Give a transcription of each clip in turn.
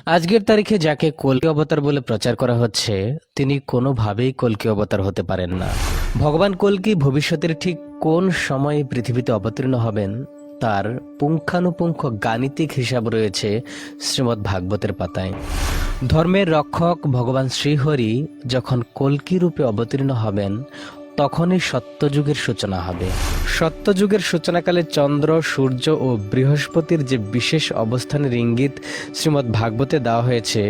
আজকের তারিখে যাকে কল্কি অবতার বলে প্রচার করা হচ্ছে তিনি কোনোভাবেই কল্কি অবতার হতে পারেন না। ভগবান কল্কি ভবিষ্যতের ঠিক কোন সময়ে পৃথিবীতে অবতীর্ণ হবেন তার পুঙ্খানুপুঙ্খ গাণিতিক হিসাব রয়েছে শ্রীমদ্ ভাগবতের পাতায়। ধর্মের রক্ষক ভগবান শ্রীহরি যখন কল্কি রূপে অবতীর্ণ হবেন তখনই সত্যযুগের সূচনা হবে। সত্যযুগের সূচনাকালে চন্দ্র, সূর্য ও বৃহস্পতির যে বিশেষ অবস্থানের ইঙ্গিত শ্রীমদ্ ভাগবতে দেওয়া হয়েছে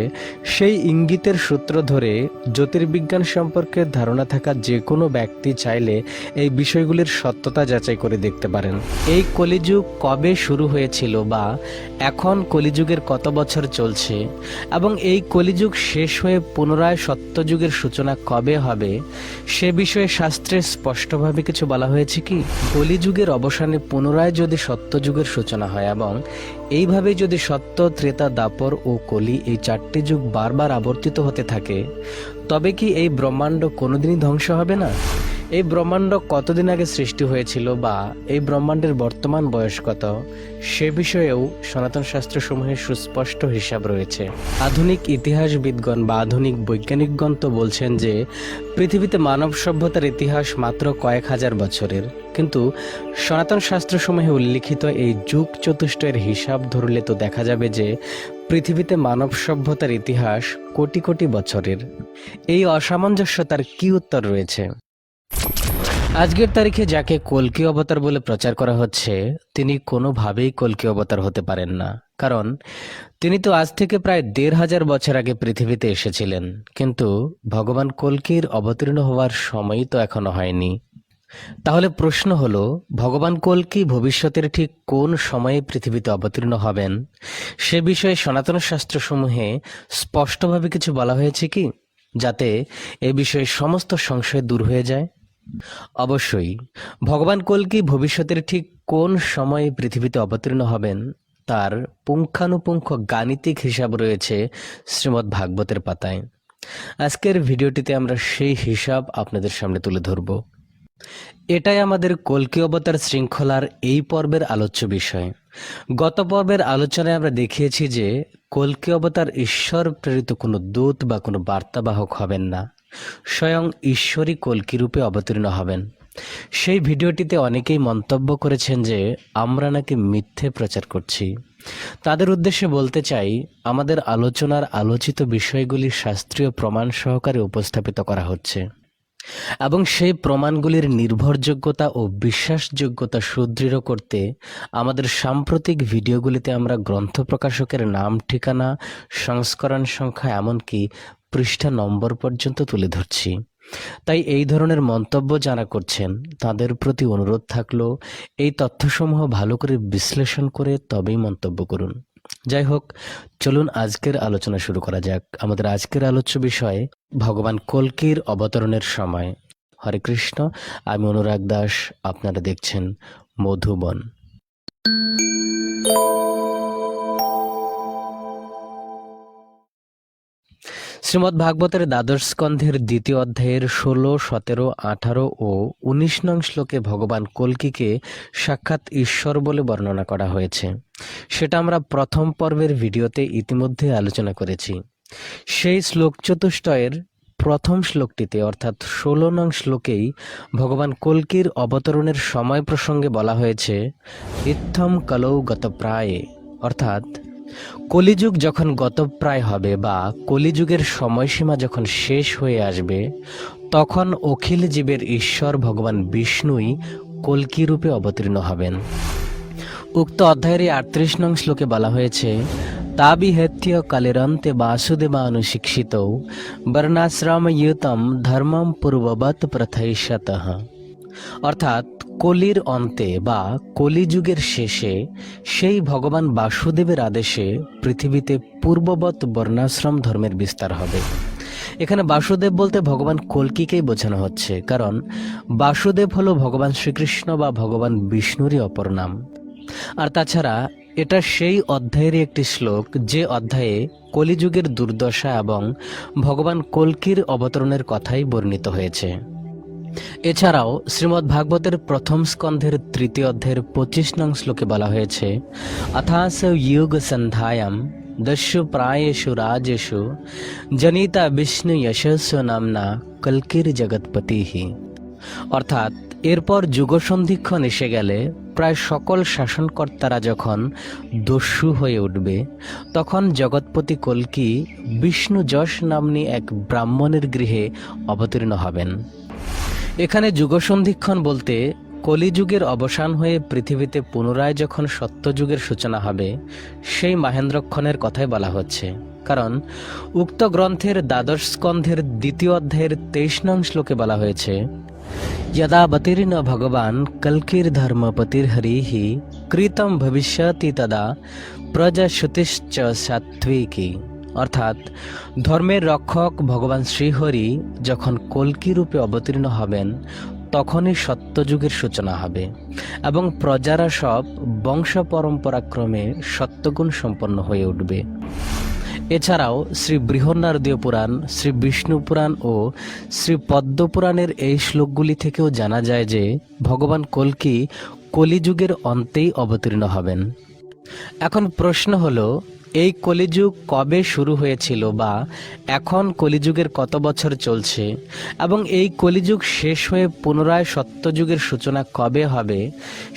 সেই ইঙ্গিতের সূত্র ধরে জ্যোতির্বিজ্ঞান সম্পর্কে ধারণা থাকা যে কোনো ব্যক্তি চাইলে এই বিষয়গুলির সত্যতা যাচাই করে দেখতে পারেন। এই কলিযুগ কবে শুরু হয়েছিল বা এখন কলিযুগের কত বছর চলছে এবং এই কলিযুগ শেষ হয়ে পুনরায় সত্যযুগের সূচনা কবে হবে সে বিষয়ে শাস্ত্রে স্পষ্টভাবে কিছু বলা হয়েছে কি? কলিযুগের অবসানে পুনরায় যদি সত্যযুগের সূচনা হয় এবং এইভাবে যদি সত্য, ত্রেতা, দাপর ও কলি এই চারটি যুগ বারবার আবর্তিত হতে থাকে তবে কি এই ব্রহ্মাণ্ড কোনোদিনই ধ্বংস হবে না? এই ব্রহ্মাণ্ড কতদিন আগে সৃষ্টি হয়েছিল বা এই ব্রহ্মাণ্ডের বর্তমান বয়স কত সে বিষয়েও সনাতন শাস্ত্রসমূহের সুস্পষ্ট হিসাব রয়েছে। আধুনিক ইতিহাসবিদগণ বা আধুনিক বৈজ্ঞানিকগণ তো বলছেন যে পৃথিবীতে মানব সভ্যতার ইতিহাস মাত্র কয়েক হাজার বছরের, কিন্তু সনাতন শাস্ত্রসমূহে উল্লিখিত এই যুগ চতুষ্টয়ের হিসাব ধরলে তো দেখা যাবে যে পৃথিবীতে মানব সভ্যতার ইতিহাস কোটি কোটি বছরের। এই অসামঞ্জস্যতার কি উত্তর রয়েছে? আজকের তারিখে যাকে কল্কি অবতার বলে প্রচার করা হচ্ছে তিনি কোনোভাবেই কল্কি অবতার হতে পারেন না, কারণ তিনি তো আজ থেকে প্রায় ১৫০০ বছর আগে পৃথিবীতে এসেছিলেন, কিন্তু ভগবান কল্কির অবতীর্ণ হওয়ার সময়ই তো এখনো হয়নি। তাহলে প্রশ্ন হলো, ভগবান কল্কি ভবিষ্যতের ঠিক কোন সময়ে পৃথিবীতে অবতীর্ণ হবেন সে বিষয়ে সনাতন শাস্ত্রসমূহে স্পষ্টভাবে কিছু বলা হয়েছে কি, যাতে এ বিষয়ে সমস্ত সংশয় দূর হয়ে যায়? অবশ্যই ভগবান কল্কি ভবিষ্যতের ঠিক কোন সময়ে পৃথিবীতে অবতীর্ণ হবেন তার পুঙ্খানুপুঙ্খ গাণিতিক হিসাব রয়েছে শ্রীমদ্ ভাগবতের পাতায়। আজকের ভিডিওটিতে আমরা সেই হিসাব আপনাদের সামনে তুলে ধরব। এটাই আমাদের কল্কি অবতার শৃঙ্খলার এই পর্বের আলোচ্য বিষয়। গত পর্বের আলোচনায় আমরা দেখিয়েছি যে কল্কি অবতার ঈশ্বর প্রেরিত কোনো দূত বা কোনো বার্তাবাহক হবেন না, স্বয়ং ঈশ্বরই কল্কি রূপে অবতীর্ণ হবেন। সেই ভিডিওটিতে অনেকেই মন্তব্য করেছেন যে আমরা নাকি মিথ্যে প্রচার করছি। তাদের উদ্দেশ্যে বলতে চাই, আমাদের আলোচনার আলোচিত বিষয়গুলি শাস্ত্রীয় প্রমাণ সহকারে উপস্থাপিত করা হচ্ছে এবং সেই প্রমাণগুলির নির্ভরযোগ্যতা ও বিশ্বাসযোগ্যতা সুদৃঢ় করতে আমাদের সাম্প্রতিক ভিডিওগুলিতে আমরা গ্রন্থ প্রকাশকের নাম, ঠিকানা, সংস্করণ সংখ্যা এমনকি পৃষ্ঠা নম্বর পর্যন্ত তুলে ধরছি। তাই এই ধরনের মন্তব্য যারা করছেন তাদের প্রতি অনুরোধ থাকলো এই তথ্যসমূহ ভালো করে বিশ্লেষণ করে তবেই মন্তব্য করুন। যাই হোক, চলুন আজকের আলোচনা শুরু করা যাক। আমাদের আজকের আলোচ্য বিষয় ভগবান কল্কির অবতরণের সময়। হরে কৃষ্ণ, আমি অনুরাগ দাস, আপনারা দেখছেন মধুবন। শ্রীমদ্ ভাগবতের দ্বাদশ স্কন্ধের দ্বিতীয় অধ্যায়ের ১৬, ১৭, ১৮ ও ১৯ নং শ্লোকে ভগবান কল্কিকে সাক্ষাৎ ঈশ্বর বলে বর্ণনা করা হয়েছে। সেটা আমরা প্রথম পর্বের ভিডিওতে ইতিমধ্যে আলোচনা করেছি। সেই শ্লোক চতুষ্টয়ের প্রথম শ্লোকটিতে অর্থাৎ ১৬ নং শ্লোকেই ভগবান কল্কির অবতরণের সময় প্রসঙ্গে বলা হয়েছে ইত্থম কলৌ গতপ্রায়ে, অর্থাৎ কলিযুগ যখন গতপ্রায় হবে বা কলিযুগের সময়সীমা যখন শেষ হয়ে আসবে তখন অখিল জীবের ঈশ্বর ভগবান বিষ্ণুই কল্কি রূপে অবতীর্ণ হবেন। উক্ত অধ্যায়ের ৩৮ নং শ্লোকে বলা হয়েছে তাবিহেত্য কালেরন্তে বাসুদেবানুশিক্ষিত বর্ণাশ্রময়ুতম ধর্মম পূর্ববৎ প্রথৈষ্যতঃ, অর্থাৎ কলির অন্তে বা কলিযুগের শেষে সেই ভগবান বাসুদেবের আদেশে পৃথিবীতে পূর্ববৎ বর্ণাশ্রম ধর্মের বিস্তার হবে। এখানে বাসুদেব বলতে ভগবান কল্কিকেই বোঝানো হচ্ছে, কারণ বাসুদেব হলো ভগবান শ্রীকৃষ্ণ বা ভগবান বিষ্ণুরই অপর নাম। আর তাছাড়া এটা সেই অধ্যায়েরই একটি শ্লোক যে অধ্যায়ে কলিযুগের দুর্দশা এবং ভগবান কল্কির অবতরণের কথাই বর্ণিত হয়েছে। এছাড়াও শ্রীমদ্ ভাগবতের প্রথম স্কন্ধের তৃতীয় অধ্যায়ের ২৫ নং শ্লোকে বলা হয়েছে অথাস ইয়োগ সন্ধ্যায়াম दस्यु प्रायेषु राजेषु जनिता विष्णु यशस्व नामना কল্কির জগৎপতি। অর্থাৎ এরপর যুগসন্ধিক্ষণ এসে গেলে প্রায় সকল শাসনকর্তারা যখন দস্যু হয়ে উঠবে, তখন জগৎপতি কল্কি বিষ্ণু যশ নাম্নী এক ব্রাহ্মণের গৃহে অবতীর্ণ হবেন। এখানে যুগসন্ধিক্ষণ বলতে কলিযুগের অবসান হয়ে পৃথিবীতে পুনরায় যখন সত্যযুগের সূচনা হবে সেই মাহেন্দ্রক্ষণের কথাই বলা হচ্ছে। কারণ উক্ত গ্রন্থের দ্বাদশ স্কন্ধের 2য় অধ্যায়ের 23 নং শ্লোকে বলা হয়েছে, यदा बतिर्न भगवान कल्किर धर्मपतिर्हरिः कृतं भविष्यति तदा प्रजाश्रुतिश्च सात्विकी। অর্থাৎ ধর্মের রক্ষক ভগবান শ্রীহরি যখন কল্কি রূপে অবতীর্ণ হবেন তখনই সত্যযুগের সূচনা হবে এবং প্রজারা সব বংশ পরম্পরাক্রমে সত্যগুণ সম্পন্ন হয়ে উঠবে। এছাড়াও শ্রী বৃহন্নারদীয় পুরাণ, শ্রী বিষ্ণু পুরাণ ও শ্রী পদ্ম পুরাণের এই শ্লোকগুলি থেকেও জানা যায় যে ভগবান কল্কি কলিযুগের অন্তেই অবতীর্ণ হবেন। এখন প্রশ্ন হলো, এই কলিযুগ কবে শুরু হয়েছিল বা এখন কলিযুগের কত বছর চলছে এবং এই কলিযুগ শেষ হয়ে পুনরায় সত্যযুগের সূচনা কবে হবে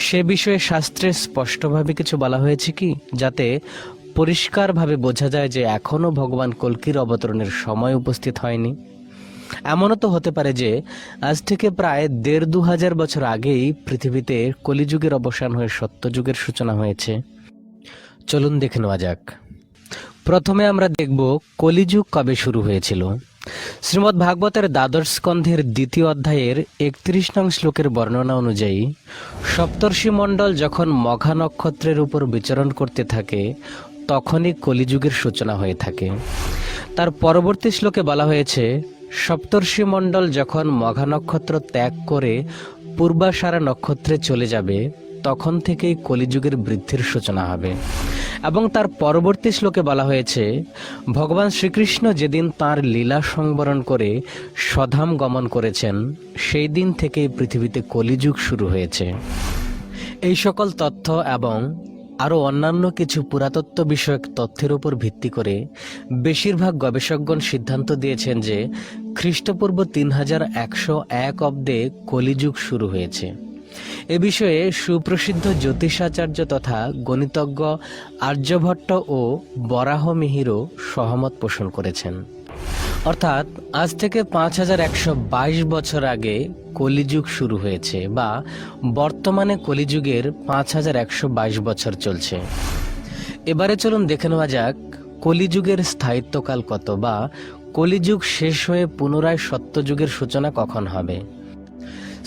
সে বিষয়ে শাস্ত্রে স্পষ্টভাবে কিছু বলা হয়েছে কি, যাতে পরিষ্কারভাবে বোঝা যায় যে এখনও ভগবান কল্কির অবতরণের সময় উপস্থিত হয়নি? এমনও তো হতে পারে যে আজ থেকে প্রায় 1500 বছর আগেই পৃথিবীতে কলিযুগের অবসান হয়ে সত্যযুগের সূচনা হয়েছে। চলুন দেখে নেওয়া যাক। প্রথমে আমরা দেখব কলিযুগ কবে শুরু হয়েছিল। শ্রীমদ্ ভাগবতের দ্বাদশ স্কন্ধের 2য় অধ্যায়ের 31 নং শ্লোকের বর্ণনা অনুযায়ী সপ্তর্ষি মণ্ডল যখন মঘা নক্ষত্রের উপর বিচরণ করতে থাকে তখনই কলিযুগের সূচনা হয়ে থাকে। তার পরবর্তী শ্লোকে বলা হয়েছে, সপ্তর্ষি মণ্ডল যখন মঘা নক্ষত্র ত্যাগ করে পূর্বাষাঢ়া নক্ষত্রে চলে যাবে তখন থেকেই কলিযুগের বৃদ্ধির সূচনা হবে। এবং তার পরবর্তী শ্লোকে বলা হয়েছে, ভগবান শ্রীকৃষ্ণ যেদিন তাঁর লীলা সংবরণ করে স্বধাম গমন করেছেন সেই দিন থেকেই পৃথিবীতে কলিযুগ শুরু হয়েছে। এই সকল তথ্য এবং আরও অন্যান্য কিছু পুরাতত্ত্ব বিষয়ক তথ্যের উপর ভিত্তি করে বেশিরভাগ গবেষকগণ সিদ্ধান্ত দিয়েছেন যে খ্রিস্টপূর্ব 3101 অব্দে কলিযুগ শুরু হয়েছে। এ বিষয়ে সুপ্রসিদ্ধ জ্যোতিষাচার্য তথা গণিতজ্ঞ আর্যভট্ট ও বরাহমিহিরও সহমত পোষণ করেছেন। অর্থাৎ আজ থেকে 5122 বছর আগে কলিযুগ শুরু হয়েছে বা বর্তমানে কলিযুগের 5122 বছর চলছে। এবারে চলুন দেখে নেওয়া যাক কলিযুগের স্থায়িত্বকাল কত বা কলিযুগ শেষ হয়ে পুনরায় সত্যযুগের সূচনা কখন হবে।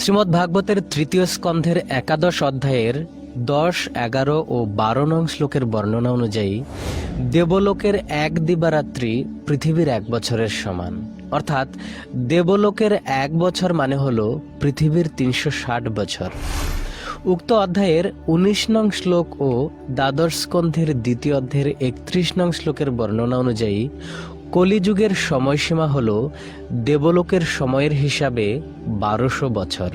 শ্রীমদ্ ভাগবতের 3য় স্কন্ধের 11 অধ্যায়ের 10, 11 ও 12 নং শ্লোকের বর্ণনা অনুযায়ী দেবলোকের এক দিবারাত্রি পৃথিবীর 1 বছরের সমান। অর্থাৎ দেবলোকের 1 বছর মানে হলো পৃথিবীর 360 বছর। উক্ত অধ্যায়ের 19 নং শ্লোক ও দ্বাদশ স্কন্ধের 2য় অধ্যায়ের 31 নং শ্লোকের বর্ণনা অনুযায়ী কলিযুগের সময়সীমা হল দেবলোকের সময়ের হিসাবে 1200 বছর।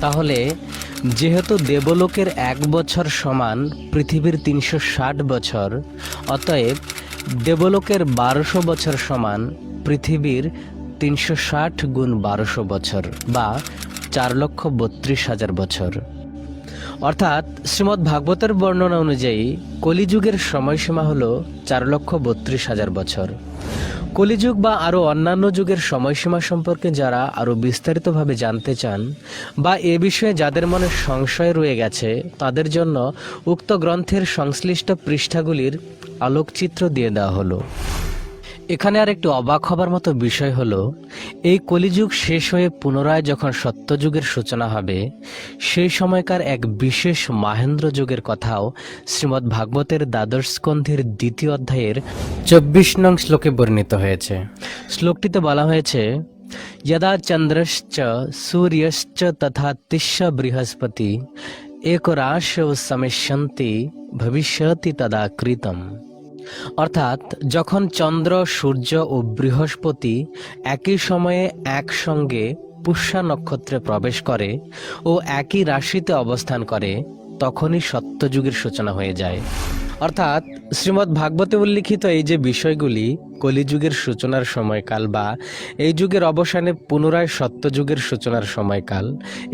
তাহলে যেহেতু দেবলোকের 1 বছর সমান পৃথিবীর 360 বছর, অতএব দেবলোকের 1200 বছর সমান পৃথিবীর 360 গুণ 1200 বছর বা 4,32,000 বছর। অর্থাৎ শ্রীমদ্ ভাগবতের বর্ণনা অনুযায়ী কলিযুগের সময়সীমা হল 4,32,000 বছর। কলিযুগ বা আরও অন্যান্য যুগের সময়সীমা সম্পর্কে যারা আরও বিস্তারিতভাবে জানতে চান বা এ বিষয়ে যাদের মনে সংশয় রয়ে গেছে তাদের জন্য উক্ত গ্রন্থের সংশ্লিষ্ট পৃষ্ঠাগুলির আলোকচিত্র দিয়ে দেওয়া হলো। এখানে আর একটু অবাক হবার মতো বিষয় হলো, এই কলিযুগ শেষ হয়ে পুনরায় যখন সত্যযুগের সূচনা হবে সেই সময়কার এক বিশেষ মাহেন্দ্র যুগের কথাও শ্রীমদ্ ভাগবতের দ্বাদশ স্কন্ধের 2য় অধ্যায়ের 24 নং শ্লোকে বর্ণিত হয়েছে। শ্লোকটিতে বলা হয়েছে, यदा चंद्रश्च सूर्यश्च तथा तिष्य बृहस्पति एकराशौ समिष्यन्ति भविष्यति तदा कृतम्। অর্থাৎ যখন চন্দ্র, সূর্য ও বৃহস্পতি একই সময়ে একসঙ্গে পুষ্যা নক্ষত্রে প্রবেশ করে ও একই রাশিতে অবস্থান করে তখনই সত্যযুগের সূচনা হয়ে যায়। অর্থাৎ শ্রীমদ্ ভাগবতে উল্লিখিত এই যে বিষয়গুলি কলিযুগের সূচনার সময়কাল বা এই যুগের অবসানে পুনরায় সত্যযুগের সূচনার সময়কাল,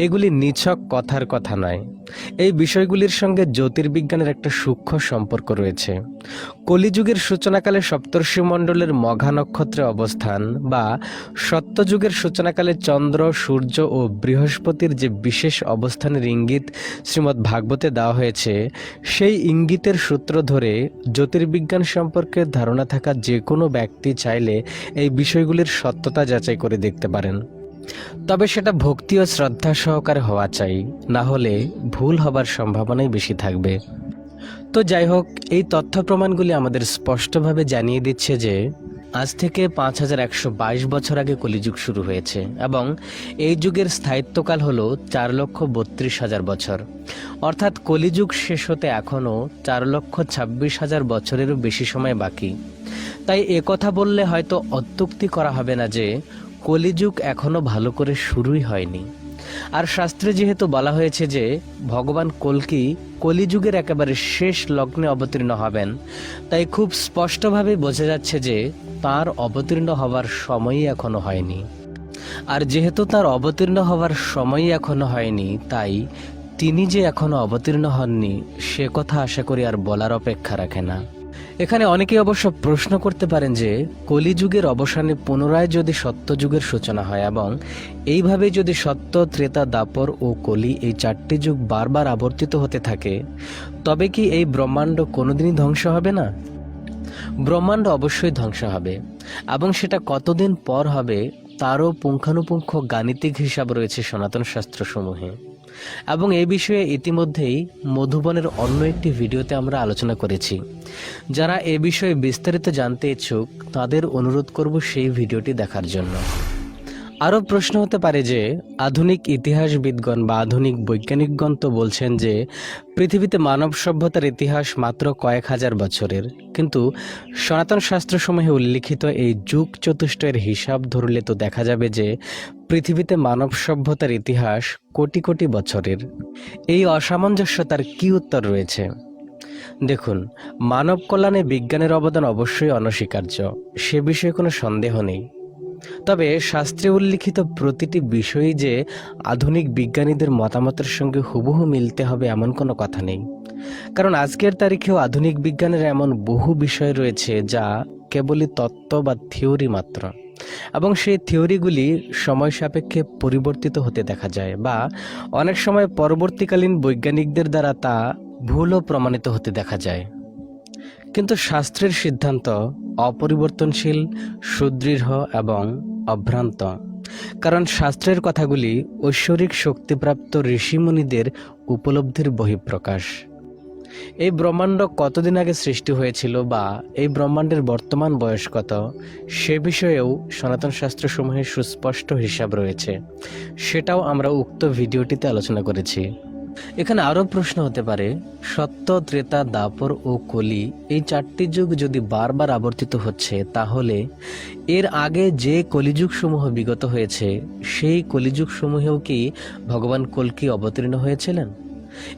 এগুলি নিছক কথার কথা নয়। এই বিষয়গুলির সঙ্গে জ্যোতির্বিজ্ঞানের একটা সূক্ষ্ম সম্পর্ক রয়েছে। কলিযুগের সূচনাকালে সপ্তর্ষি মণ্ডলের মঘা নক্ষত্রে অবস্থান বা সত্যযুগের সূচনাকালে চন্দ্র, সূর্য ও বৃহস্পতির যে বিশেষ অবস্থানের ইঙ্গিত শ্রীমদ্ ভাগবতে দেওয়া হয়েছে, সেই ইঙ্গিতের সূত্র ধরে জ্যোতির্বিজ্ঞান সম্পর্কে ধারণা থাকা যে কোনো ব্যক্তি চাইলে এই বিষয়গুলির সত্যতা যাচাই করে দেখতে পারেন। তবে সেটা ভক্তি ও শ্রদ্ধা সহকারে হওয়া চাই, না হলে ভুল হবার সম্ভাবনাই বেশি থাকবে। তো যাই হোক, এই তথ্য প্রমাণগুলি আমাদের স্পষ্টভাবে জানিয়ে দিচ্ছে যে আজ থেকে 5122 বছর আগে কলিযুগ শুরু হয়েছে এবং এই যুগের স্থায়িত্বকাল হল 4,32,000 বছর। অর্থাৎ কলিযুগ শেষ হতে এখনও 4,26,000 বছরেরও বেশি সময় বাকি। তাই একথা বললে হয়তো অত্যুক্তি করা হবে না যে কলিযুগ এখনও ভালো করে শুরুই হয়নি। আর শাস্ত্রে যেহেতু বলা হয়েছে যে ভগবান কল্কি কলিযুগের একেবারে শেষ লগ্নে অবতীর্ণ হবেন, তাই খুব স্পষ্টভাবে বোঝা যাচ্ছে যে তার অবতীর্ণ হওয়ার সময়ই এখনো হয়নি। আর যেহেতু তার অবতীর্ণ হওয়ার সময়ই এখনো হয়নি, তাই তিনি যে এখনো অবতীর্ণ হননি সে কথা আশা করি আর বলার অপেক্ষা রাখে না। এখানে অনেকেই অবশ্য প্রশ্ন করতে পারেন যে কলিযুগের অবসানে পুনরায় যদি সত্যযুগের সূচনা হয় এবং এইভাবে যদি সত্য, ত্রেতা, দাপর ও কলি এই 4টি যুগ বারবার আবর্তিত হতে থাকে, তবে কি এই ব্রহ্মাণ্ড কোনোদিনই ধ্বংস হবে না? ব্রহ্মাণ্ড অবশ্যই ধ্বংস হবে এবং সেটা কতদিন পর হবে তারও পুঙ্খানুপুঙ্খ গাণিতিক হিসাব রয়েছে সনাতন শাস্ত্রসমূহে। এবং এই বিষয়ে ইতিমধ্যেই মধুবনের অন্য একটি ভিডিওতে আমরা আলোচনা করেছি। যারা এ বিষয়ে বিস্তারিত জানতে ইচ্ছুক তাদের অনুরোধ করব সেই ভিডিওটি দেখার জন্য। আরও প্রশ্ন হতে পারে যে আধুনিক ইতিহাসবিদগণ বা আধুনিক বৈজ্ঞানিকগণ তো বলছেন যে পৃথিবীতে মানব সভ্যতার ইতিহাস মাত্র কয়েক হাজার বছরের, কিন্তু সনাতন শাস্ত্রসমূহে উল্লিখিত এই যুগ চতুষ্টয়ের হিসাব ধরলে তো দেখা যাবে যে পৃথিবীতে মানব সভ্যতার ইতিহাস কোটি কোটি বছরের। এই অসামঞ্জস্যতার কি উত্তর রয়েছে? দেখুন, মানব কল্যাণে বিজ্ঞানের অবদান অবশ্যই অনস্বীকার্য, সে বিষয়ে কোনো সন্দেহ নেই। তবে শাস্ত্রে উল্লিখিত প্রতিটি বিষয়ই যে আধুনিক বিজ্ঞানীদের মতামতের সঙ্গে হুবহু মিলতে হবে এমন কোনো কথা নেই। কারণ আজকের তারিখেও আধুনিক বিজ্ঞানের এমন বহু বিষয় রয়েছে যা কেবলই তত্ত্ব বা থিওরি মাত্র, এবং সেই থিওরিগুলি সময় সাপেক্ষে পরিবর্তিত হতে দেখা যায় বা অনেক সময় পরবর্তীকালীন বৈজ্ঞানিকদের দ্বারা তা ভুলও প্রমাণিত হতে দেখা যায়। কিন্তু শাস্ত্রের সিদ্ধান্ত অপরিবর্তনশীল, সুদৃঢ় এবং অভ্রান্ত। কারণ শাস্ত্রের কথাগুলি ঐশ্বরিক শক্তিপ্রাপ্ত ঋষিমুনিদের উপলব্ধির বহিঃপ্রকাশ। এই ব্রহ্মাণ্ড কতদিন আগে সৃষ্টি হয়েছিল বা এই ব্রহ্মাণ্ডের বর্তমান বয়স কত, সে বিষয়েও সনাতন শাস্ত্রসমূহে সুস্পষ্ট হিসাব রয়েছে। সেটাও আমরা উক্ত ভিডিওটিতে আলোচনা করেছি। এখানে আরও প্রশ্ন হতে পারে, সত্য, ত্রেতা, দাপর ও কলি এই 4টি যুগ যদি বারবার আবর্তিত হচ্ছে, তাহলে এর আগে যে কলিযুগ সমূহ বিগত হয়েছে সেই কলিযুগ সমূহেও কি ভগবান কল্কি অবতীর্ণ হয়েছিলেন?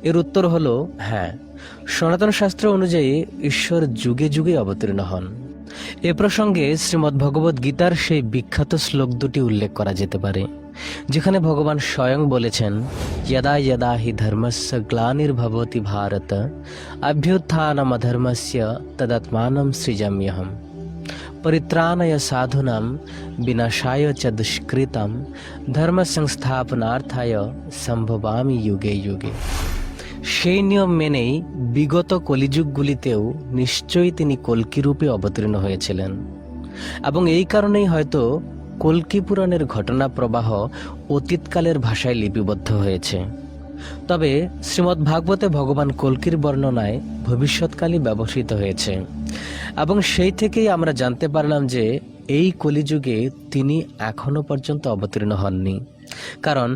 এর উত্তর হলো হ্যাঁ। সনাতন শাস্ত্র অনুযায়ী ঈশ্বর যুগে যুগে অবতীর্ণ হন। এ প্রসঙ্গে শ্রীমদ্ ভগবদ্ গীতার সেই বিখ্যাত শ্লোক দুটি উল্লেখ করা যেতে পারে, যেখানে ভগবান স্বয়ং বলেছেন, যদা যদা হি ধর্মস্য গ্লানির্ভবতি ভারত অভ্যুত্থানম অধর্মস্য তদাত্মানম সৃজাম্যহম পরিত্রাণায় সাধুনাম বিনাশায় চ দুষ্কৃতম ধর্ম সংস্থাপনার্থায় সম্ভবামি যুগে যুগে। সেই নিয়ম মেনেই বিগত কলিযুগগুলিতেও নিশ্চয়ই তিনি কল্কি রূপে অবতীর্ণ হয়েছিলেন, এবং এই কারণেই হয়তো কল্কি পুরাণের ঘটনা প্রবাহ অতীতকালের ভাষায় লিপিবদ্ধ হয়েছে। তবে শ্রীমদ্ ভাগবতে ভগবান কল্কির বর্ণনায় ভবিষ্যৎকালই ব্যবহৃত হয়েছে, এবং সেই থেকেই আমরা জানতে পারলাম যে এই কলিযুগে তিনি এখনো পর্যন্ত অবতীর্ণ হননি, কারণ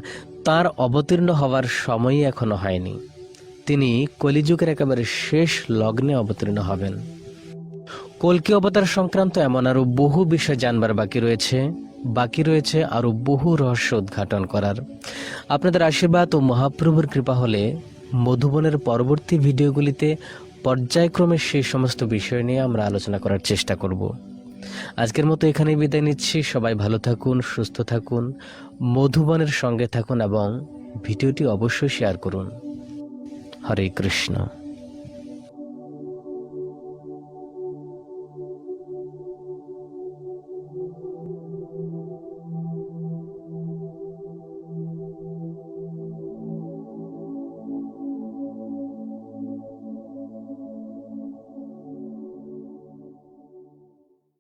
তার অবতীর্ণ হওয়ার সময়ই এখনো হয়নি। তিনি কলিযুগের একেবারে শেষ লগ্নে অবতীর্ণ হবেন। কল্কি অবতার সংক্রান্ত এমন আরো বহু বিষয় জানবার বাকি রয়েছে আরো বহু রহস্য উদ্ঘাটন করার। আপনাদের আশীর্বাদ ও মহাপ্রভুর কৃপা হলে মধুবনের পরবর্তী ভিডিওগুলিতে পর্যায়ক্রমে সেই সমস্ত বিষয় নিয়ে আমরা আলোচনা করার চেষ্টা করব। আজকের মতো এখানেই বিদায় নিচ্ছি। সবাই ভালো থাকুন, সুস্থ থাকুন, মধুবনের সঙ্গে থাকুন এবং ভিডিওটি অবশ্যই শেয়ার করুন। হরে কৃষ্ণ।